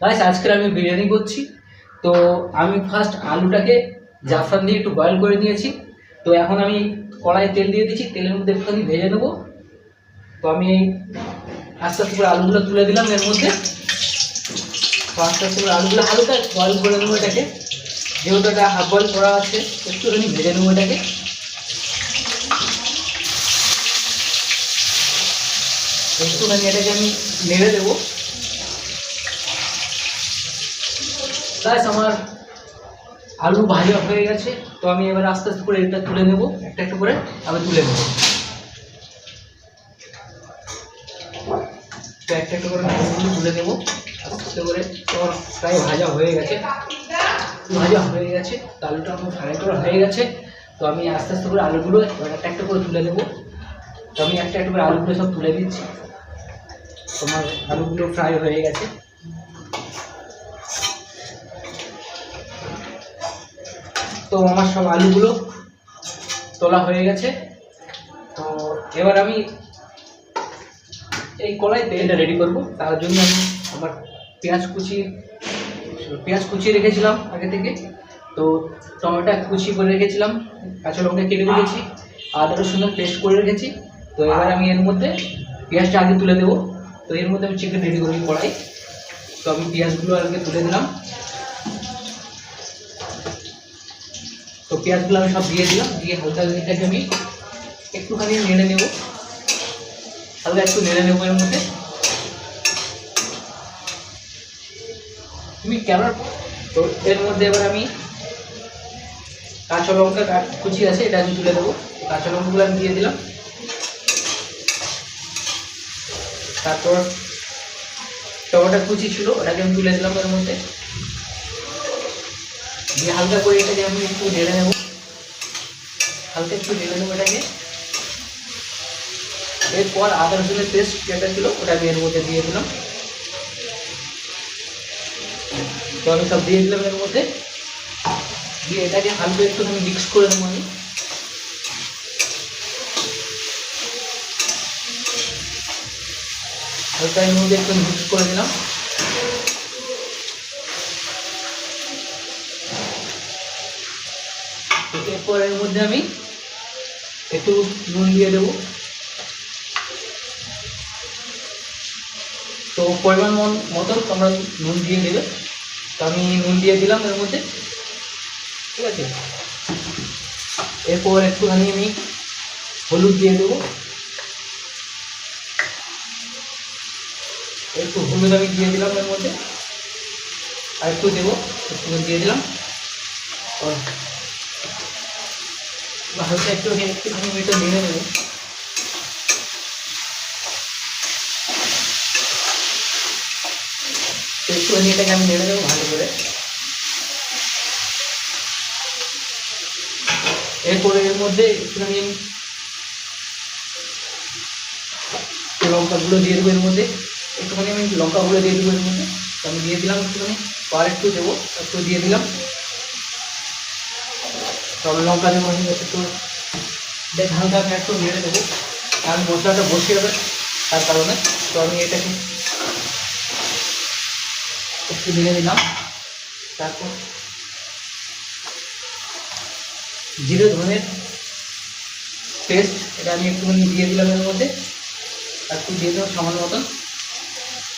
Guys আজকে আমি বিরিয়ানি করছি। তো আমি ফার্স্ট আলুটাকে জাফরান দিয়ে একটু বয়েল করে নিয়েছি। তো এখন আমি কড়াইয়ে তেল দিয়ে দিচ্ছি, তেলের মধ্যে একটুখানি ভেজে নেবো। তো আমি আস্তে আস্তে করে আলুগুলো তুলে দিলাম এর মধ্যে। তো আস্তে আস্তে করে আলুগুলো হালকা বয়েল করে নেবো এটাকে, যেহেতু এটা হাফ বয়েল করা আছে একটুখানি ভেজে নেবো এটাকে। একটুখানি এটাকে আমি নেড়ে দেবো। গাইস আমার আলু ভাজা হয়ে গেছে। তো আমি এবার আস্তে আস্তে করে এটা তুলে নেব, একটা একটা করে আমি তুলে নেব। তো একটা একটা করে আলুগুলো তুলে নেব আস্তে করে। তোমার প্রায় ভাজা হয়ে গেছে, তো আলুটা আমার ফ্রাই করা হয়ে গেছে। তো আমি আস্তে আস্তে করে আলুগুলো এবার একটা একটা করে তুলে নেব। তো আমি একটা একটা করে আলুগুলো সব তুলে দিচ্ছি। তোমার আলুগুলো ফ্রাই হয়ে গেছে। তো আমার সব আলুগুলো তোলা হয়ে গেছে। তো এবার আমি এই কড়াইতে এটা রেডি করব। তার জন্য আমি আমার পেঁয়াজ কুচি রেখেছিলাম আগে থেকে। তো টমেটো কুচি করে রেখেছিলাম, কাঁচা লঙ্কা কেটে রেখেছি, আদা রসুনের পেস্ট করে রেখেছি। তো এবার আমি এর মধ্যে পেঁয়াজটা আগে তুলে দেবো। তো এর মধ্যে আমি চিকেন রেডি করি কড়াই। তো আমি পেঁয়াজগুলো আগে তুলে দিলাম। তো পেঁয়াজগুলো আমি সব দিয়ে দিলাম, দিয়ে হালকা এটাকে আমি একটুখানি নেড়ে নেব, হালকা একটু নেড়ে নেবো এর মধ্যে। তুমি কেমন? তো এর মধ্যে এবার আমি কাঁচা লঙ্কা কুচি আছে এটা আমি তুলে দেবো। কাঁচা লঙ্কাগুলো আমি দিয়ে দিলাম। তারপর টমেটো কুচি ছিল ওটাকে আমি তুলে দিলাম এর মধ্যে, দিয়ে হালকা করে এটাকে আমি একটু নেড়ে নেবো, হালকা একটু নেড়ে নেবো এটাকে। এরপর আদা রসুনের পেস্ট যেটা ছিল ওটা আমি এর মধ্যে দিয়ে দিলাম। তো আমি সব দিয়ে দিলাম এর মধ্যে, দিয়ে এটাকে হালকা একটু আমি মিক্স করে নেবো। আমি হালকা এর মধ্যে একটু মিক্স করে দিলাম। এরপর এর মধ্যে আমি একটু নুন দিয়ে দেবো। তো পরিমাণ মতন তোমরা নুন দিয়ে দেবে। তো আমি নুন দিয়ে দিলাম এর মধ্যে, ঠিক আছে। এরপর একটুখানি আমি হলুদ দিয়ে দেবো, একটু হলুদ আমি দিয়ে দিলাম এর মধ্যে, আর একটু দেবো, একটু দিয়ে দিলাম। হালকা একটুখানি এটা নেড়ে নেবো। তো একটুখানি এটাকে আমি নেড়ে দেবো ভালো করে। এরপরে এর মধ্যে একটুখানি লঙ্কা গুঁড়ো দিয়ে দেবো এর মধ্যে, একটুখানি আমি লঙ্কা গুঁড়ো দিয়ে দেবো এর মধ্যে। তো আমি দিয়ে দিলাম একটুখানি, আর একটু দেবো, একটু দিয়ে দিলাম। তো আমি লঙ্কা দেবো একটু দেখ হালকা আমি একটু নেড়ে দেবো, কারণ মশলাটা বসে যাবে তার কারণে। তো আমি এটাকে একটু নেড়ে দিলাম। তারপর জিরে ধনের পেস্ট এটা আমি একটুখানি দিয়ে দিলাম এর মধ্যে, আর একটু দিয়ে দেবো সামান্য মতন।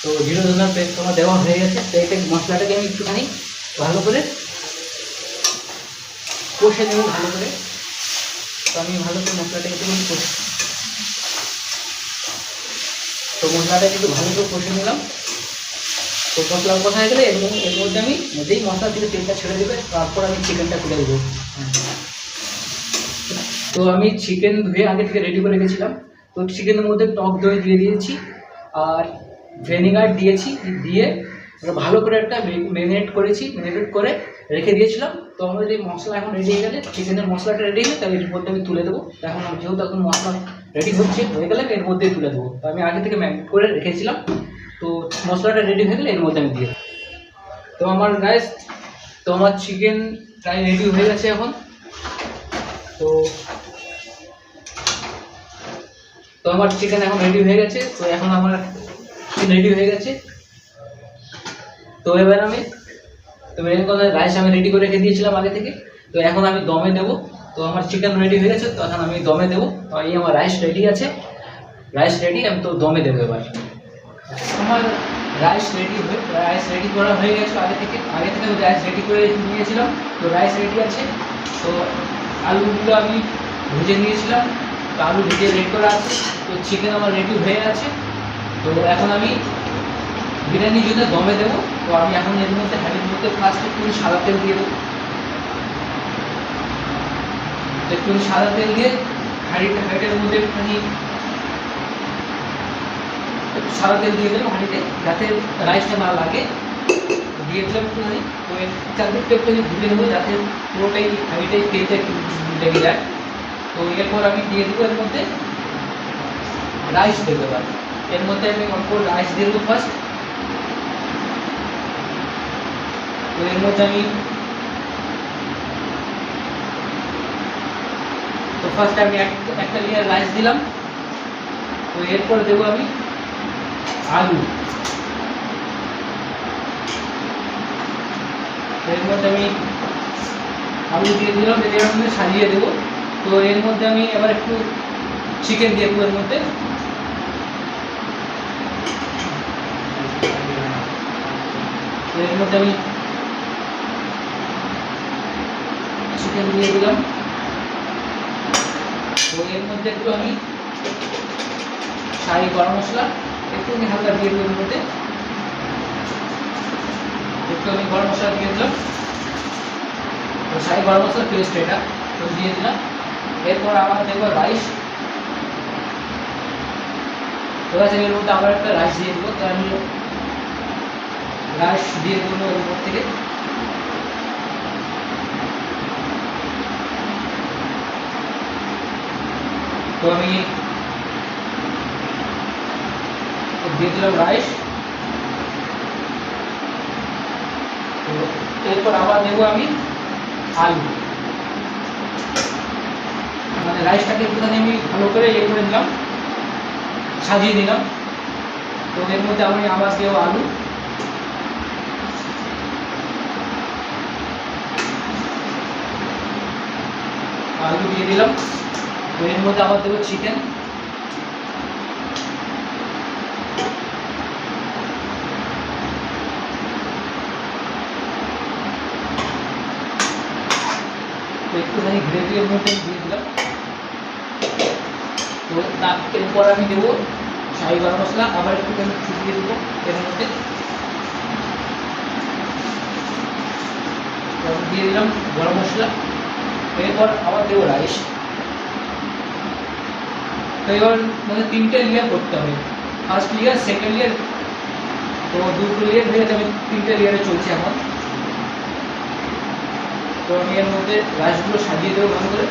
তো জিরে ধনের পেস্ট আমার দেওয়া হয়ে গেছে। তো এটা মশলাটাকে আমি একটুখানি ভালো করে কষে নেব ভালো করে। তো আমি ভালো করে মশলাটাকে একটুখানি তো মশলাটাকে একটু ভালো করে কষে নিলাম। তো মশলা কষা হয়ে গেলে এর মধ্যে আমি যেই মশলা থেকে তেলটা ছেড়ে দেবে তারপর আমি চিকেনটা তুলে দেবো। তো আমি চিকেন ধুয়ে আগে থেকে রেডি করে রেখেছিলাম। তো চিকেনের মধ্যে টক দই দিয়ে দিয়েছি আর ভিনেগার দিয়েছি, দিয়ে ভালো করে একটা ম্যারিনেট করে রেখে দিয়েছিলাম। তো আমাদের এই মশলা এখন রেডি হয়ে গেলে, চিকেনের মশলাটা রেডি হলে তাহলে এর মধ্যে আমি তুলে দেবো। এখন যেহেতু এখন মশলা রেডি হয়ে গেলে এর মধ্যেই তুলে দেবো। তো আমি আগে থেকে ম্যারিনেট করে রেখেছিলাম। তো মশলাটা রেডি হয়ে গেলে এর মধ্যে আমি দিয়ে দেবো। তো আমার গাইস, তো আমার চিকেন প্রায় রেডি হয়ে গেছে এখন। তো আমার চিকেন এখন রেডি হয়ে গেছে। তো এখন আমার চিকেন রেডি হয়ে গেছে। তো তো এবার আমি মেন কথা রাইস আমি রেডি করে রেখে দিয়েছিলাম আগে থেকে। তো এখন আমি দমে দেবো। তো আমার চিকেন রেডি হয়ে গেছে, তো এখন আমি দমে দেবো। তো এই আমার রাইস রেডি আছে, রাইস রেডি, আমি তো দমে দেবো এবার। আমার রাইস রেডি করা হয়ে গেছে আগে থেকে আমি রাইস রেডি করে নিয়েছিলাম। তো রাইস রেডি আছে। তো আলুগুলো আমি ভেজে নিয়েছিলাম, তো আলু ভেজে রেডি করা আছে। তো চিকেন আমার রেডি হয়ে আছে। তো এখন আমি বিরিয়ানির জন্য দমে দেবো। তো আমি এখন এর মধ্যে হাঁড়ির মধ্যে ফার্স্ট একটু সাদা তেল দিয়ে দেবো। একটু সাদা তেল দিয়ে হাঁড়িটার মধ্যে একটুখানি একটু সাদা তেল দিয়ে দিলাম হাঁড়িতে, যাতে রাইসটা না লাগে। দিয়ে দিলাম একটুখানি। তো চারদিকটা একটুখানি ঘুরে নেবো, যাতে পুরোটাই হাঁড়িটাই তেলটা একটু লেগে যায়। তো এরপর আমি দিয়ে দেবো এর মধ্যে রাইস দেবো। এবার এর মধ্যে আমি অল্প রাইস দিয়ে দেবো ফার্স্ট। তো এর মধ্যে আমি ফার্স্ট আমি একটা লেয়ার রাইস দিলাম। তো এরপর দেবো আমি আলু। এর মধ্যে আমি আলু দিয়ে দিলাম, এর মধ্যে সাজিয়ে দেবো। তো এর মধ্যে আমি এবার একটু চিকেন দিয়ে দেবো এর মধ্যে। এর মধ্যে আমি চিকেন দিয়ে দিলাম। তো এর মধ্যে একটু আমি শাহি গরম মশলা একটু আমি হালকা দিয়ে দেবো। এর মধ্যে একটু আমি গরম মশলা দিয়ে দিলাম। তো শাহি গরম মশলা পেস্ট এটা তো দিয়ে দিলাম। এরপর আবার দেবো রাইস। তো এর মধ্যে আবার একটা রাইস দিয়ে দেবো। তো আমি রাইস দিয়ে দেবো এর উপর থেকে। তো আমি দিয়ে দিলাম রাইস। তো এরপর আবার দেবো আমি আলু, মানে রাইসটাকে একটুখানি আমি ভালো করে ইয়ে করে দিলাম, সাজিয়ে দিলাম। তো এর মধ্যে আমি আবার দেবো আলু। আলু দিয়ে দিলাম। তো এর মধ্যে আবার দেবো চিকেন। তো একটুখানি গ্রেভি এর মধ্যে দিয়ে দিলাম। তো এরপর আমি দেবো শাহি গরম মশলা, আবার একটুখানি ছড়িয়ে দেবো এর মধ্যে। দিয়ে দিলাম গরম মশলা। এরপর আবার দেবো রাইস। তো এবার মানে 3টে লেয়ার করতে হবে, ফার্স্ট লেয়ার, সেকেন্ড লেয়ার। তো 2টো লেয়ার হয়ে যাবে, 3টে লেয়ারে চলছে এখন। তো আমি এর মধ্যে রাইসগুলো সাজিয়ে দেবো ভালো করে।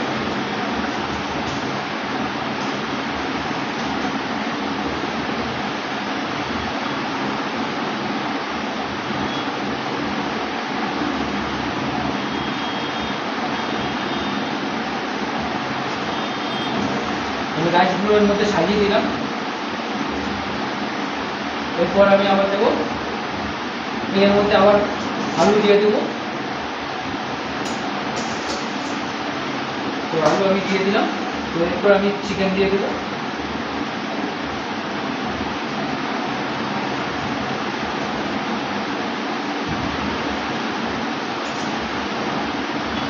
আমি রাইসগুলোর মধ্যে সাজিয়ে দিলাম। এরপর আমি আবার দেবো এর মধ্যে আবার আলু দিয়ে দেবো। তো আলু আমি দিয়ে দিলাম। তো এরপর আমি চিকেন দিয়ে দেবো।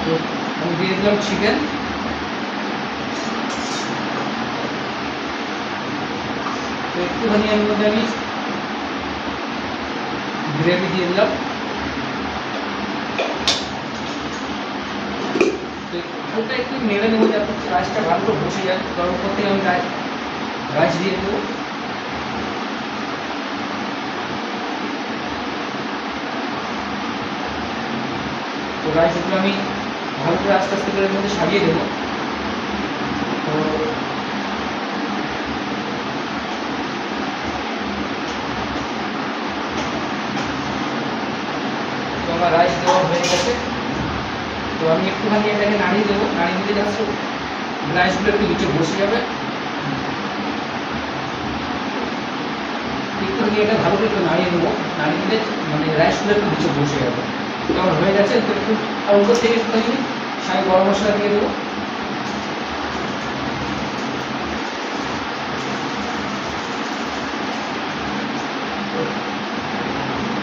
তো আমি দিয়ে দিলাম চিকেন। তো একটুখানি এর মধ্যে আমি গ্রেভি দিয়ে দিলাম। হালকা একটু নেড়ে নেবো, যাতে রাইসটা ভালো করে বসে যায়। তার উপর থেকে আমি রাইস দিয়ে দেবো। তো রাইসগুলো আমি ভালো করে আস্তে আস্তে করে এর মধ্যে সাজিয়ে দেবো। তো আমার রাইস দেওয়া হয়ে গেছে। তো আমি একটুখানি এটাকে নাড়িয়ে দেবো, নাড়িয়ে দিতে যাচ্ছি রাইসগুলো একটু নিচে বসে যাবে। একটুখানি এটা ভালো করে একটু নাড়িয়ে দেবো, নাড়িয়ে দিলে মানে রাইসগুলো একটু নিচে বসে যাবে। তো আমার হয়ে গেছে, তো একটু আর উপর থেকে একটু সাই গরম মশলা দিয়ে দেবো।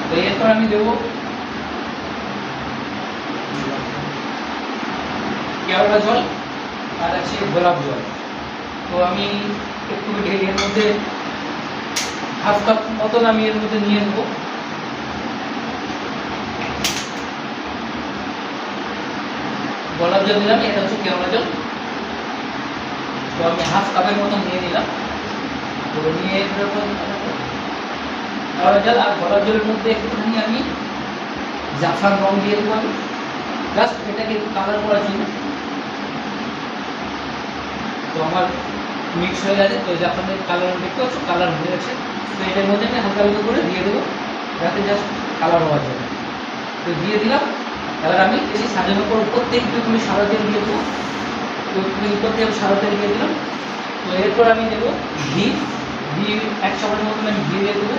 তো এরপর আমি দেবো কেওড়া জল আর আছে গোলাপ জল। তো আমি একটু ঢেলে এর মধ্যে হাফ কাপ মতন আমি এর মধ্যে নিয়ে নেবো। গোলাপ জল দিলাম, এটা হচ্ছে কেওড়া জল। তো আমি হাফ কাপের মতন নিয়ে নিলাম। তো নিয়ে এরকম কেওড়া জল আর গোলাপ জলের মধ্যে একটুখানি আমি জাফরান রং দিয়ে দেবো আমি, জাস্ট এটাকে একটু কালার করার জন্য। তো আমার মিক্স হয়ে গেছে, তো জাফরানের কালার দেখতে পাচ্ছ, কালার হয়ে গেছে। তো এটার মধ্যে আমি হালকা হালকা করে দিয়ে দেবো, যাতে জাস্ট কালার হওয়ার জন্য। তো দিয়ে দিলাম। এবার আমি বেশি সাজানোর পর উপর থেকে একটু সাদা তেল দিয়ে দেবো। তো উপর থেকে আমি সাদা তেল দিয়ে দিলাম। তো এরপর আমি দেবো ঘি। ঘি 1 চামচের মতন আমি ঘি দিয়ে দেবো।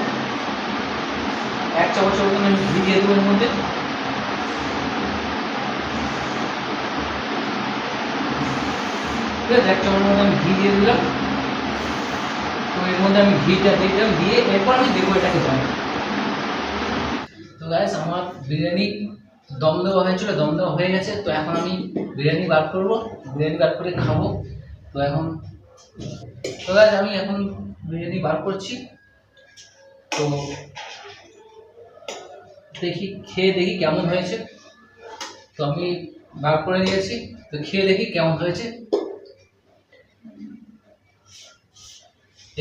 1 চামচের মতন আমি ঘি দিয়ে দেবো এর মধ্যে। ঠিক আছে, 1 চামচের মতো আমি ঘি দিয়ে দিলাম। তো এর মধ্যে আমি ঘিটা দিয়ে দিলাম, দিয়ে এরপর আমি দেবো এটাকে দম। তো গাইস, আমার বিরিয়ানি দম দেওয়া হয়েছিল, দম দেওয়া হয়ে গেছে। তো এখন আমি বিরিয়ানি বার করবো, বিরিয়ানি বার করে খাবো। তো গাইস, আমি এখন বিরিয়ানি বার করছি। তো দেখি, খেয়ে দেখি কেমন হয়েছে। তো আমি বার করে নিয়েছি, তো খেয়ে দেখি কেমন হয়েছে।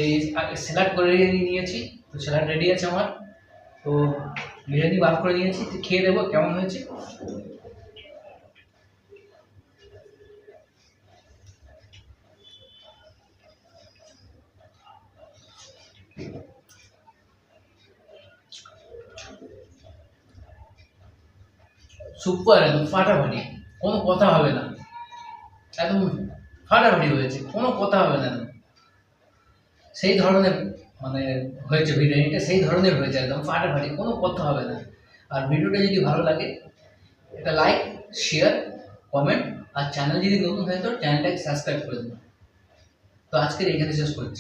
এই স্যালাড করে নিয়েছি, তো স্যালাড রেডি আছে আমার। তো বিরিয়ানি বার করে নিয়েছি, তো খেয়ে দেবো কেমন হয়েছে। সুপার, একদম ফাটাফাটি, কোনো কথা হবে না। একদম ফাটাফাটি হয়েছে, কোনো কথা হবে না। সেই ধরনের মানে হয়েছে বিরিয়ানিটা, সেই ধরনের হয়েছে, একদম ফাটাফাটি, কোনো কথা হবে না। আর ভিডিওটা যদি ভালো লাগে, এটা লাইক, শেয়ার, কমেন্ট, আর চ্যানেল যদি নতুন হয় তো চ্যানেলটাকে সাবস্ক্রাইব করে দেবেন। তো আজকের এখানে শেষ করছি।